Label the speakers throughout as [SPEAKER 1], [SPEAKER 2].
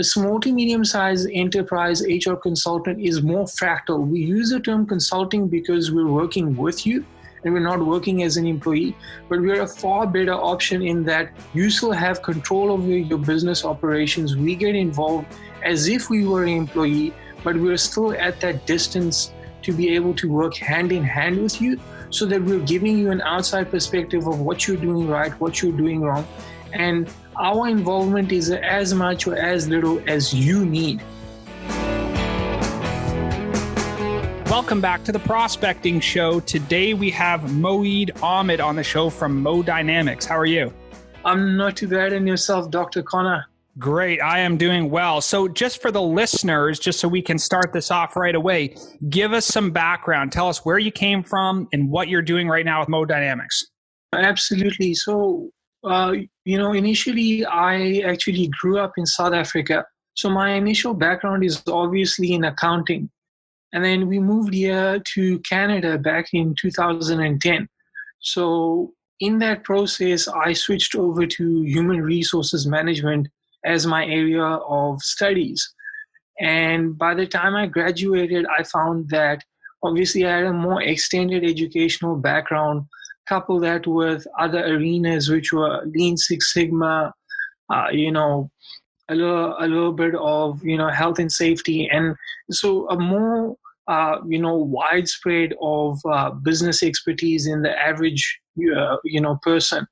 [SPEAKER 1] A small to medium-sized enterprise HR consultant is more fractal. We use the term consulting because we're working with you and we're not working as an employee, but we're a far better option in that you still have control over your business operations. We get involved as if we were an employee, but we're still at that distance to be able to work hand in hand with you so that we're giving you an outside perspective of what you're doing right, what you're doing wrong. And our involvement is as much or as little as you need.
[SPEAKER 2] Welcome back to the Prospecting Show. Today we have Moeed Ahmad on the show from Mo Dynamics. How are you?
[SPEAKER 1] I'm not too bad. And yourself, Dr. Connor?
[SPEAKER 2] Great. I am doing well. So just for the listeners, just so we can start this off right away, give us some background. Tell us where you came from and what you're doing right now with Mo Dynamics.
[SPEAKER 1] Absolutely. So, initially I actually grew up in South Africa. So my initial background is obviously in accounting. And then we moved here to Canada back in 2010. So in that process, I switched over to human resources management as my area of studies. And by the time I graduated, I found that obviously I had a more extended educational background, couple that with other arenas, which were Lean Six Sigma, a little bit of, health and safety. And so a more, widespread of business expertise in the average, person.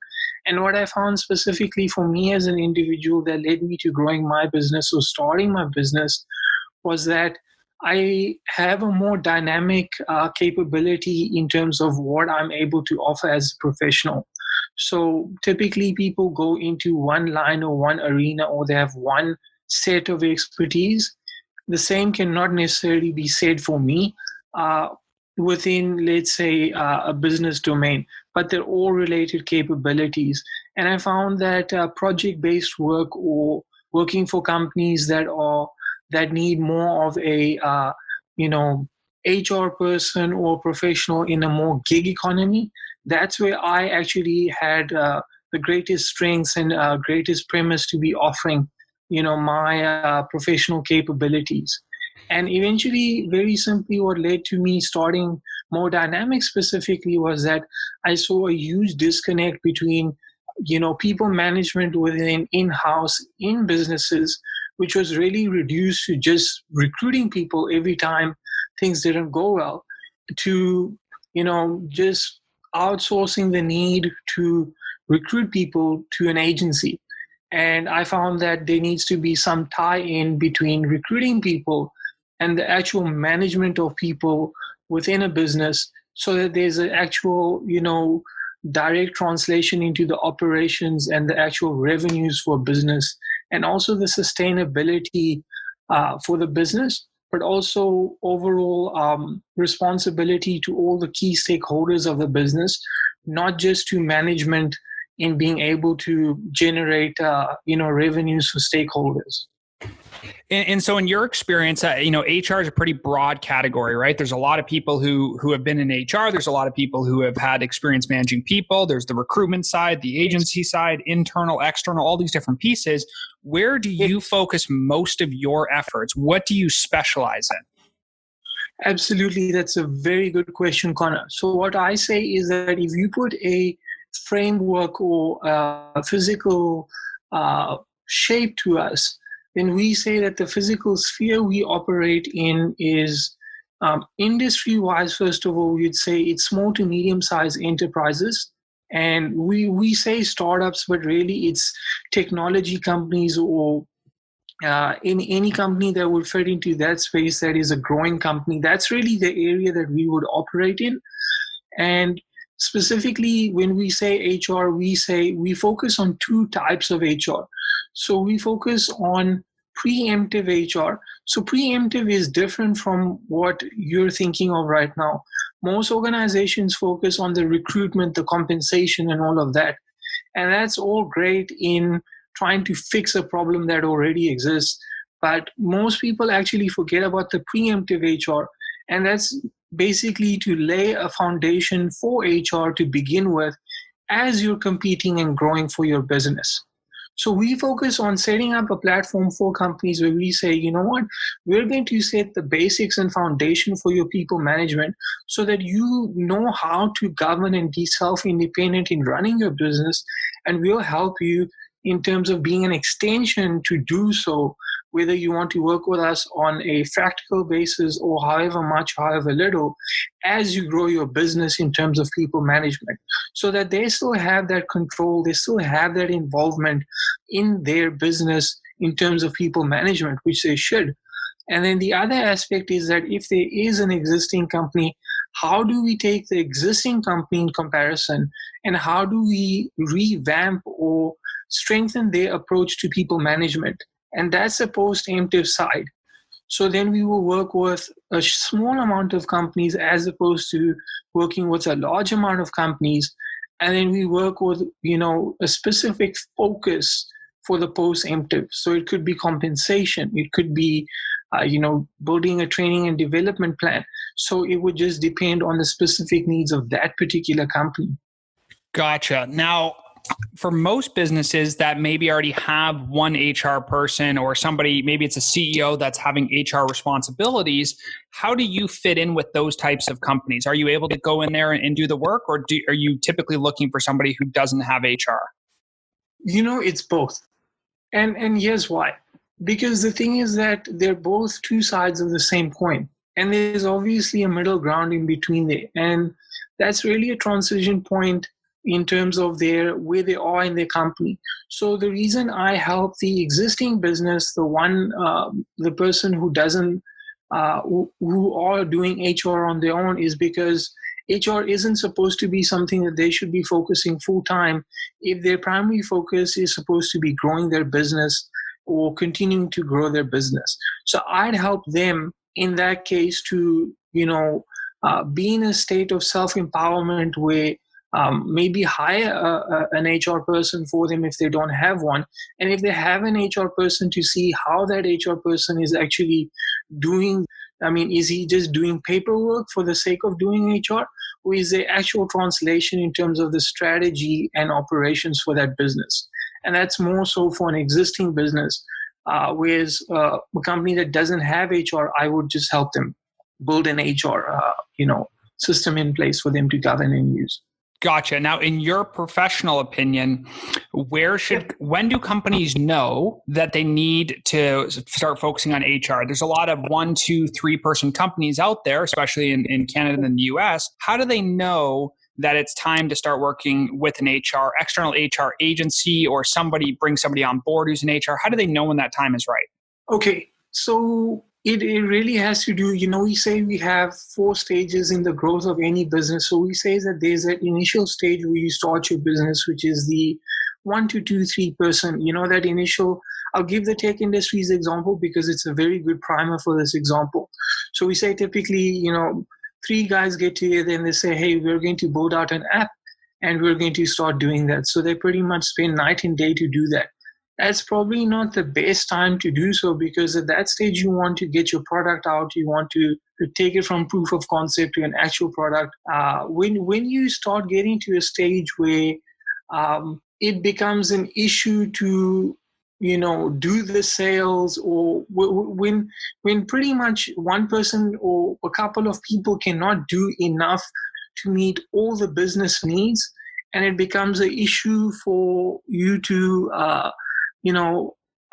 [SPEAKER 1] And what I found specifically for me as an individual that led me to growing my business or starting my business was that I have a more dynamic capability in terms of what I'm able to offer as a professional. So typically people go into one line or one arena, or they have one set of expertise. The same cannot necessarily be said for me within, let's say, a business domain, but they're all related capabilities. And I found that project-based work or working for companies that need more of a HR person or professional in a more gig economy, that's where I actually had the greatest strengths and greatest premise to be offering, my professional capabilities. And eventually, very simply, what led to me starting Mo Dynamics specifically was that I saw a huge disconnect between, people management within in-house in businesses, which was really reduced to just recruiting people every time things didn't go well, to, just outsourcing the need to recruit people to an agency. And I found that there needs to be some tie-in between recruiting people and the actual management of people within a business, so that there's an actual, direct translation into the operations and the actual revenues for business, and also the sustainability for the business, but also overall responsibility to all the key stakeholders of the business, not just to management in being able to generate, revenues for stakeholders.
[SPEAKER 2] And so in your experience, HR is a pretty broad category, right? There's a lot of people who have been in HR. There's a lot of people who have had experience managing people. There's the recruitment side, the agency side, internal, external, all these different pieces. Where do you focus most of your efforts? What do you specialize in?
[SPEAKER 1] Absolutely. That's a very good question, Connor. So what I say is that if you put a framework or a physical shape to us, then we say that the physical sphere we operate in is industry-wise. First of all, we'd say it's small to medium-sized enterprises. And we say startups, but really it's technology companies or any company that would fit into that space that is a growing company. That's really the area that we would operate in. And specifically, when we say HR, we focus on two types of HR. So we focus on preemptive HR. So preemptive is different from what you're thinking of right now. Most organizations focus on the recruitment, the compensation, and all of that. And that's all great in trying to fix a problem that already exists. But most people actually forget about the preemptive HR. And that's basically to lay a foundation for HR to begin with as you're competing and growing for your business. So we focus on setting up a platform for companies where we say, you know what, we're going to set the basics and foundation for your people management so that you know how to govern and be self-independent in running your business. And we'll help you in terms of being an extension to do so, whether you want to work with us on a practical basis or however much, however little, as you grow your business in terms of people management, so that they still have that control, they still have that involvement in their business in terms of people management, which they should. And then the other aspect is that if there is an existing company, how do we take the existing company in comparison and how do we revamp or strengthen their approach to people management? And that's the post-emptive side. So then we will work with a small amount of companies as opposed to working with a large amount of companies. And then we work with, a specific focus for the post-emptive. So it could be compensation. It could be, building a training and development plan. So it would just depend on the specific needs of that particular company.
[SPEAKER 2] Gotcha. Now, for most businesses that maybe already have one HR person or somebody, maybe it's a CEO that's having HR responsibilities, how do you fit in with those types of companies? Are you able to go in there and do the work, or are you typically looking for somebody who doesn't have HR?
[SPEAKER 1] It's both. And here's why. Because the thing is that they're both two sides of the same coin. And there's obviously a middle ground in between there. And that's really a transition point in terms of where they are in their company. So the reason I help the existing business, the person who doesn't, who are doing HR on their own, is because HR isn't supposed to be something that they should be focusing full time if their primary focus is supposed to be growing their business or continuing to grow their business. So I'd help them in that case to, be in a state of self-empowerment where maybe hire an HR person for them if they don't have one. And if they have an HR person, to see how that HR person is actually doing. Is he just doing paperwork for the sake of doing HR? Or is there actual translation in terms of the strategy and operations for that business? And that's more so for an existing business. Whereas a company that doesn't have HR, I would just help them build an HR system in place for them to govern and use.
[SPEAKER 2] Gotcha. Now, in your professional opinion, when do companies know that they need to start focusing on HR? There's a lot of 1, 2, 3 person companies out there, especially in Canada and the US. How do they know that it's time to start working with an external HR agency, or bring somebody on board who's an HR? How do they know when that time is right?
[SPEAKER 1] Okay, so it really has to do, we say we have 4 stages in the growth of any business. So we say that there's an initial stage where you start your business, which is the 1 to 2, 3 person, that initial. I'll give the tech industry's example because it's a very good primer for this example. So we say typically, 3 guys get together and they say, hey, we're going to build out an app and we're going to start doing that. So they pretty much spend night and day to do that. That's probably not the best time to do so, because at that stage you want to get your product out, you want to take it from proof of concept to an actual product. When you start getting to a stage where it becomes an issue to do the sales, or when pretty much one person or a couple of people cannot do enough to meet all the business needs, and it becomes an issue for you to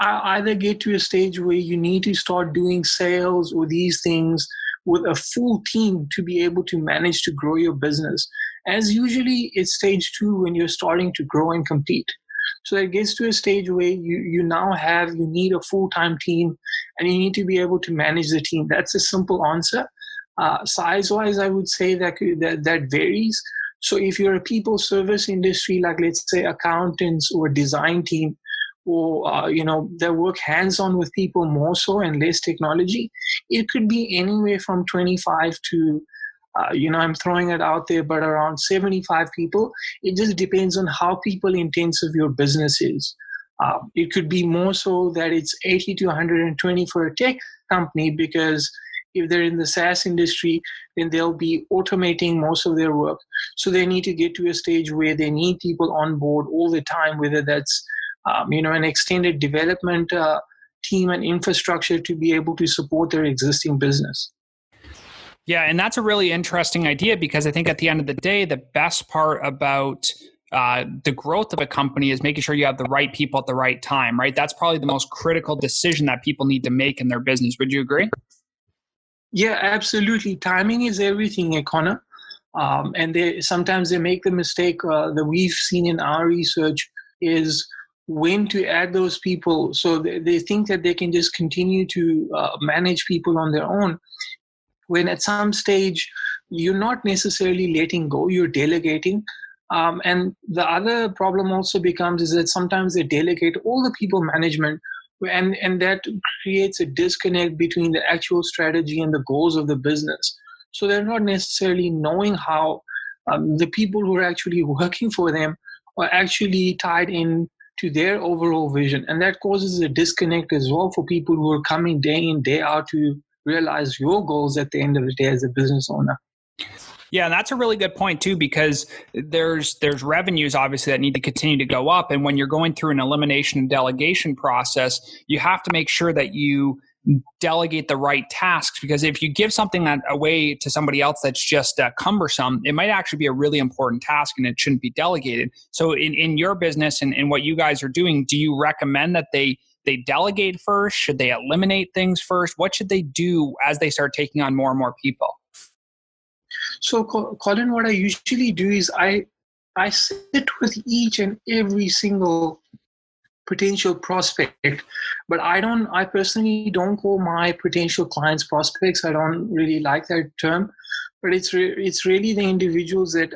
[SPEAKER 1] either get to a stage where you need to start doing sales or these things with a full team to be able to manage to grow your business. As usually it's stage 2 when you're starting to grow and compete. So it gets to a stage where you need a full-time team and you need to be able to manage the team. That's a simple answer. Size-wise, I would say that varies. So if you're a people service industry, like let's say accountants or a design team, or that work hands-on with people more so and less technology, it could be anywhere from 25 to I'm throwing it out there, but around 75 people. It just depends on how people intensive your business is. It could be more so that it's 80 to 120 for a tech company, because if they're in the SaaS industry, then they'll be automating most of their work. So they need to get to a stage where they need people on board all the time, whether that's an extended development team and infrastructure to be able to support their existing business.
[SPEAKER 2] Yeah, and that's a really interesting idea, because I think at the end of the day, the best part about the growth of a company is making sure you have the right people at the right time, right? That's probably the most critical decision that people need to make in their business. Would you agree?
[SPEAKER 1] Yeah, absolutely. Timing is everything, Connor. And sometimes they make the mistake that we've seen in our research is when to add those people. So they think that they can just continue to manage people on their own, when at some stage you're not necessarily letting go, you're delegating. And the other problem also becomes is that sometimes they delegate all the people management, and that creates a disconnect between the actual strategy and the goals of the business. So they're not necessarily knowing how the people who are actually working for them are actually tied in to their overall vision. And that causes a disconnect as well for people who are coming day in, day out to realize your goals at the end of the day as a business owner.
[SPEAKER 2] Yeah, and that's a really good point too, because there's revenues obviously that need to continue to go up, and when you're going through an elimination and delegation process, you have to make sure that you delegate the right tasks, because if you give something away to somebody else that's just cumbersome, it might actually be a really important task and it shouldn't be delegated. So in your business and what you guys are doing, do you recommend that they delegate first? Should they eliminate things first? What should they do as they start taking on more and more people?
[SPEAKER 1] So, Colin, what I usually do is I sit with each and every single potential prospect, but I personally don't call my potential clients prospects. I don't really like that term, but it's really the individuals that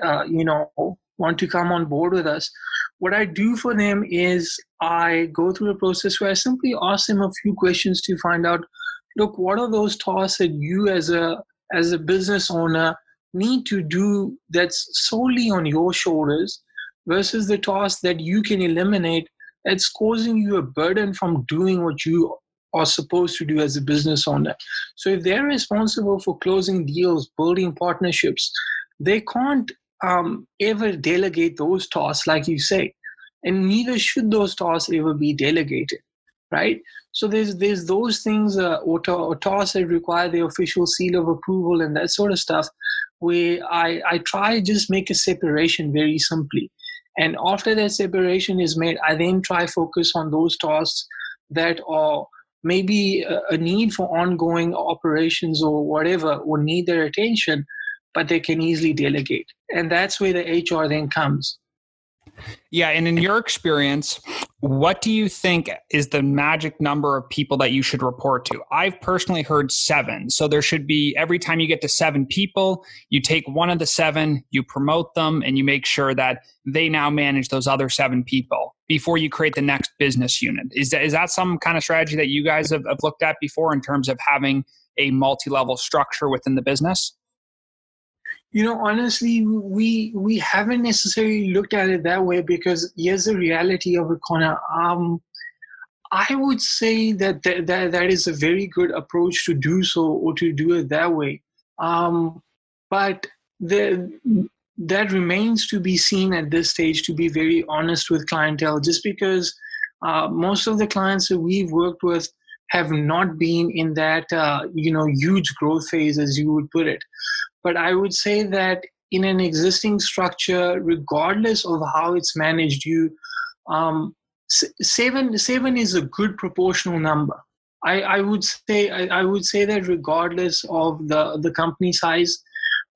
[SPEAKER 1] want to come on board with us. What I do for them is I go through a process where I simply ask them a few questions to find out, look, what are those tasks that you as a business owner need to do that's solely on your shoulders versus the tasks that you can eliminate that's causing you a burden from doing what you are supposed to do as a business owner. So if they're responsible for closing deals, building partnerships, they can't ever delegate those tasks like you say, and neither should those tasks ever be delegated, right? So there's those things or tasks that require the official seal of approval and that sort of stuff, where I try just make a separation very simply. And after that separation is made, I then try focus on those tasks that are maybe a need for ongoing operations or whatever, or need their attention, but they can easily delegate. And that's where the HR then comes.
[SPEAKER 2] Yeah. And in your experience, what do you think is the magic number of people that you should report to? I've personally heard 7. So there should be, every time you get to 7 people, you take one of the 7, you promote them, and you make sure that they now manage those other 7 people before you create the next business unit. Is that some kind of strategy that you guys have looked at before in terms of having a multi-level structure within the business?
[SPEAKER 1] Honestly, we haven't necessarily looked at it that way, because here's the reality of it, Connor. I would say that is a very good approach to do so, or to do it that way. But that remains to be seen at this stage, to be very honest with clientele, just because most of the clients that we've worked with have not been in that huge growth phase, as you would put it. But I would say that in an existing structure, regardless of how it's managed, seven is a good proportional number. I would say that regardless of the company size,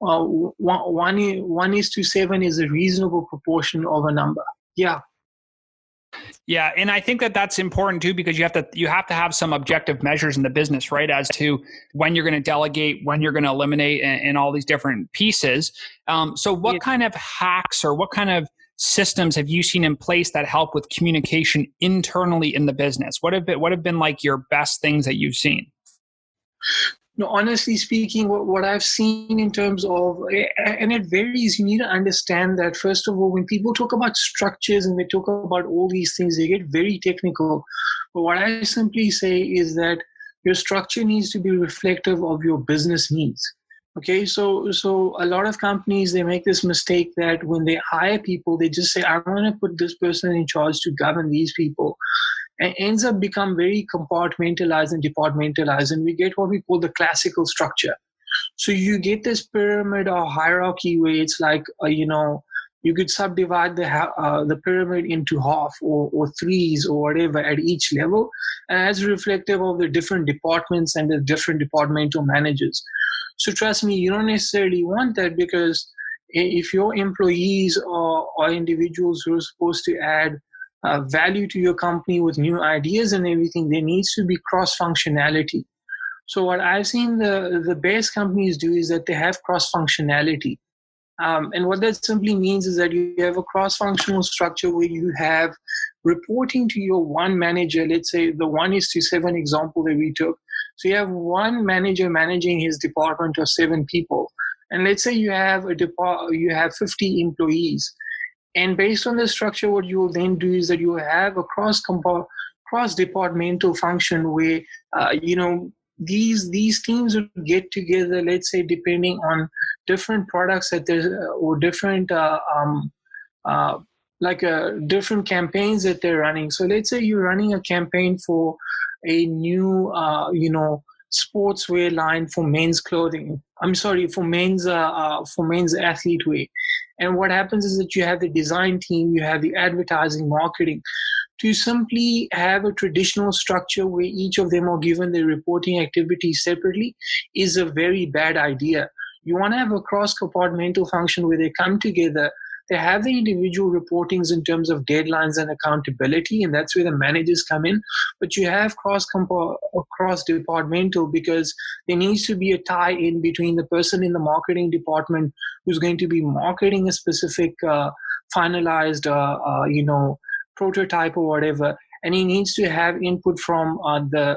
[SPEAKER 1] 1:7 is a reasonable proportion of a number. Yeah.
[SPEAKER 2] Yeah, and I think that's important too, because you have to have some objective measures in the business, right, as to when you're going to delegate, when you're going to eliminate, and all these different pieces. So what kind of hacks or what kind of systems have you seen in place that help with communication internally in the business? What have been like your best things that you've seen?
[SPEAKER 1] No, honestly speaking, what I've seen in terms of, and it varies, you need to understand that, first of all, when people talk about structures and they talk about all these things, they get very technical. But what I simply say is that your structure needs to be reflective of your business needs. Okay, so a lot of companies, they make this mistake that when they hire people, they just say, "I'm going to put this person in charge to govern these people," and ends up become very compartmentalized and departmentalized, and we get what we call the classical structure. So you get this pyramid or hierarchy where it's like, you could subdivide the pyramid into half or threes or whatever at each level, and as reflective of the different departments and the different departmental managers. So trust me, you don't necessarily want that, because if your employees or individuals who are supposed to add value to your company with new ideas and everything, there needs to be cross functionality. So what I've seen the best companies do is that they have cross functionality. And what that simply means is that you have a cross-functional structure where you have reporting to your one manager. Let's say the 1:7 example that we took. So you have one manager managing his department of 7 people, and let's say you have you have 50 employees. And based on the structure, what you will then do is that you have a cross departmental function where these teams would get together. Let's say depending on different products that there's or different uh, different campaigns that they're running. So let's say you're running a campaign for a new sportswear line for men's clothing. I'm sorry, for men's athlete wear. And what happens is that you have the design team, you have the advertising, marketing. To simply have a traditional structure where each of them are given their reporting activities separately is a very bad idea. You want to have a cross-compartmental function where they come together. They have the individual reportings in terms of deadlines and accountability, and that's where the managers come in. But you have cross-departmental, because there needs to be a tie-in between the person in the marketing department who's going to be marketing a specific finalized, prototype or whatever, and he needs to have input from the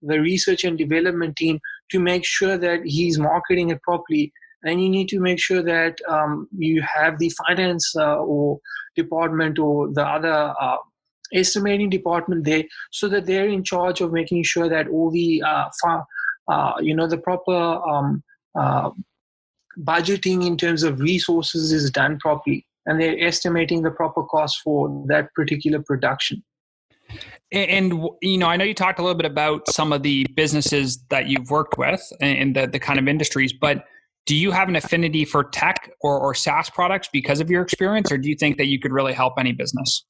[SPEAKER 1] research and development team to make sure that he's marketing it properly. And you need to make sure that you have the finance or department or the other estimating department there, so that they're in charge of making sure that all the the proper uh, budgeting in terms of resources is done properly, and they're estimating the proper cost for that particular production.
[SPEAKER 2] And I know you talked a little bit about some of the businesses that you've worked with and the kind of industries, but do you have an affinity for tech or SaaS products because of your experience, or do you think that you could really help any business?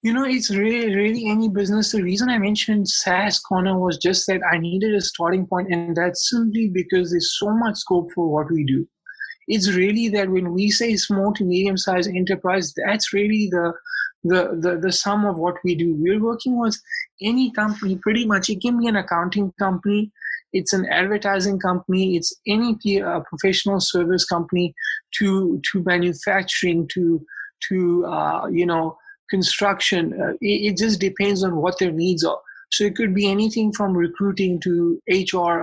[SPEAKER 1] It's really any business. The reason I mentioned SaaS Corner was just that I needed a starting point, and that's simply because there's so much scope for what we do. It's really that when we say small to medium sized enterprise, that's really the sum of what we do. We're working with any company pretty much. It can be an accounting company, it's an advertising company, it's any professional service company, to manufacturing, to construction. It just depends on what their needs are. So it could be anything from recruiting to HR,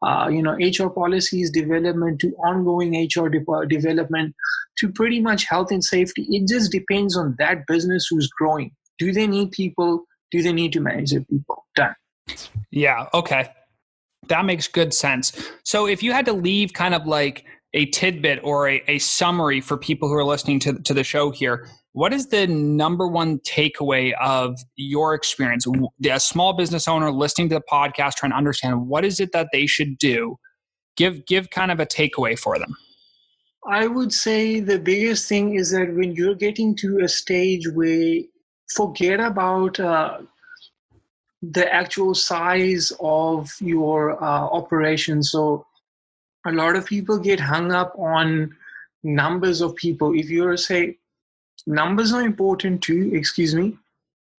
[SPEAKER 1] HR policies development, to ongoing HR development, to pretty much health and safety. It just depends on that business who's growing. Do they need people? Do they need to manage their people? Done.
[SPEAKER 2] Yeah. Okay. That makes good sense. So if you had to leave kind of like a tidbit or a summary for people who are listening to the show here, what is the number one takeaway of your experience? A small business owner listening to the podcast, trying to understand what is it that they should do. Give kind of a takeaway for them.
[SPEAKER 1] I would say the biggest thing is that when you're getting to a stage where forget about the actual size of your operation. So a lot of people get hung up on numbers of people. If you're say numbers are important too, excuse me,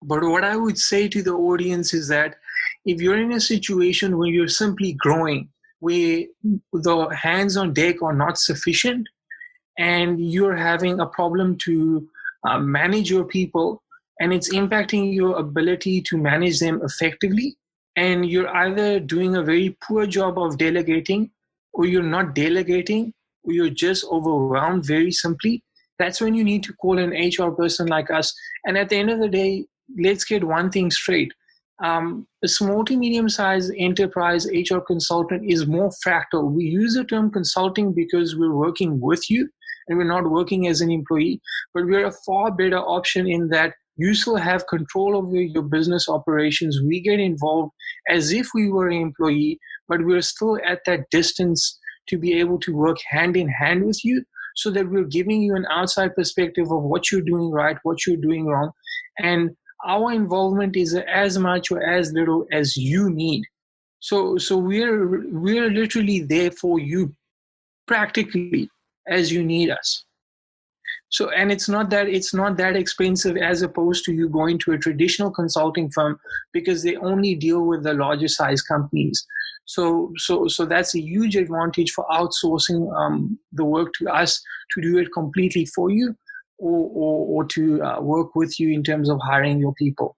[SPEAKER 1] but what I would say to the audience is that if you're in a situation where you're simply growing, where the hands on deck are not sufficient, and you're having a problem to manage your people, and it's impacting your ability to manage them effectively, and you're either doing a very poor job of delegating, or you're not delegating, or you're just overwhelmed very simply, that's when you need to call an HR person like us. And at the end of the day, let's get one thing straight. A small to medium-sized enterprise HR consultant is more fractal. We use the term consulting because we're working with you and we're not working as an employee, but we're a far better option in that you still have control over your business operations. We get involved as if we were an employee, but we're still at that distance to be able to work hand in hand with you so that we're giving you an outside perspective of what you're doing right, what you're doing wrong. And our involvement is as much or as little as you need. So we're literally there for you practically as you need us. So, and it's not that expensive as opposed to you going to a traditional consulting firm because they only deal with the larger size companies. So that's a huge advantage for outsourcing the work to us to do it completely for you, or to work with you in terms of hiring your people.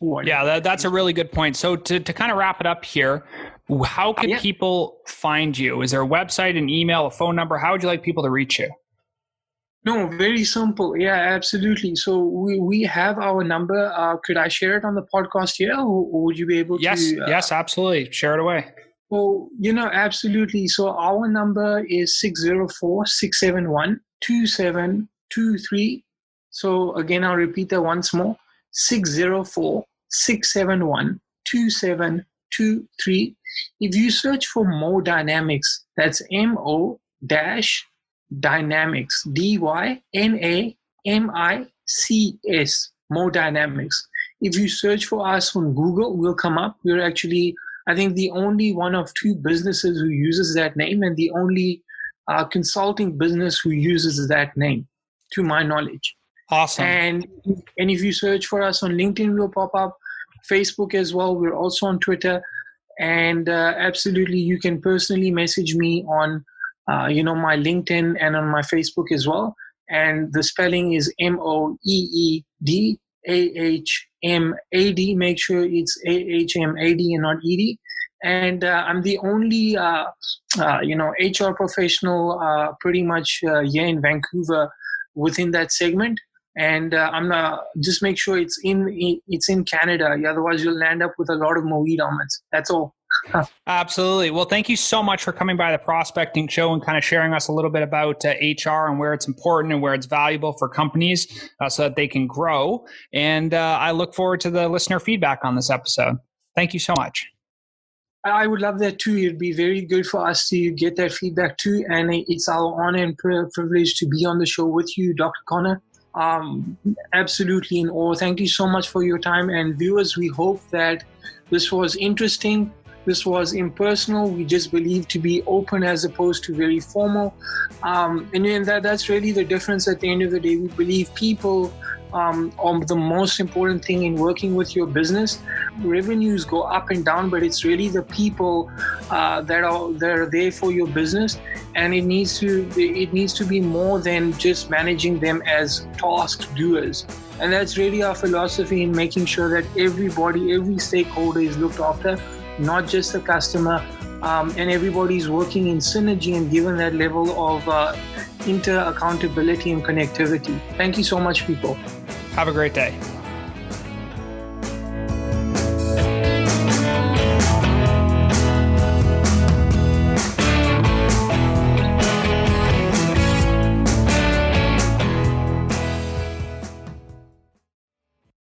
[SPEAKER 2] Yeah, that's a really good point. So to kind of wrap it up here, how can people find you? Is there a website, an email, a phone number? How would you like people to reach you?
[SPEAKER 1] No, very simple. Yeah, absolutely. So we have our number. Could I share it on the podcast here, or would you be able to?
[SPEAKER 2] Yes, absolutely. Share it away.
[SPEAKER 1] Well, absolutely. So our number is 604-671-2723. So again, I'll repeat that once more. 604-671-2723. If you search for Mo Dynamics, that's MO Dynamics, DYNAMICS, Mo Dynamics. If you search for us on Google, we'll come up. We're actually, I think, the only one of two businesses who uses that name, and the only consulting business who uses that name, to my knowledge.
[SPEAKER 2] Awesome.
[SPEAKER 1] And if you search for us on LinkedIn, we'll pop up. Facebook as well. We're also on Twitter. And absolutely, you can personally message me on my LinkedIn and on my Facebook as well. And the spelling is MOEEDAHMAD. Make sure it's AHMAD and not ED. And I'm the only, HR professional pretty much here in Vancouver within that segment. And I'm just make sure it's in Canada. Otherwise, you'll land up with a lot of Moeed Ahmads. That's all.
[SPEAKER 2] Absolutely. Well, thank you so much for coming by the Prospecting Show and kind of sharing us a little bit about HR and where it's important and where it's valuable for companies so that they can grow. And I look forward to the listener feedback on this episode. Thank you so much.
[SPEAKER 1] I would love that too. It'd be very good for us to get that feedback too. And it's our honor and privilege to be on the show with you, Dr. Connor. Absolutely in awe. Thank you so much for your time. And viewers, we hope that this was interesting. This was impersonal. We just believe to be open as opposed to very formal. And that's really the difference at the end of the day. We believe people are the most important thing in working with your business. Revenues go up and down, but it's really the people that are there for your business. And it needs to be more than just managing them as task doers. And that's really our philosophy in making sure that everybody, every stakeholder is looked after, not just the customer, and everybody's working in synergy and given that level of inter-accountability and connectivity. Thank you so much, people.
[SPEAKER 2] Have a great day.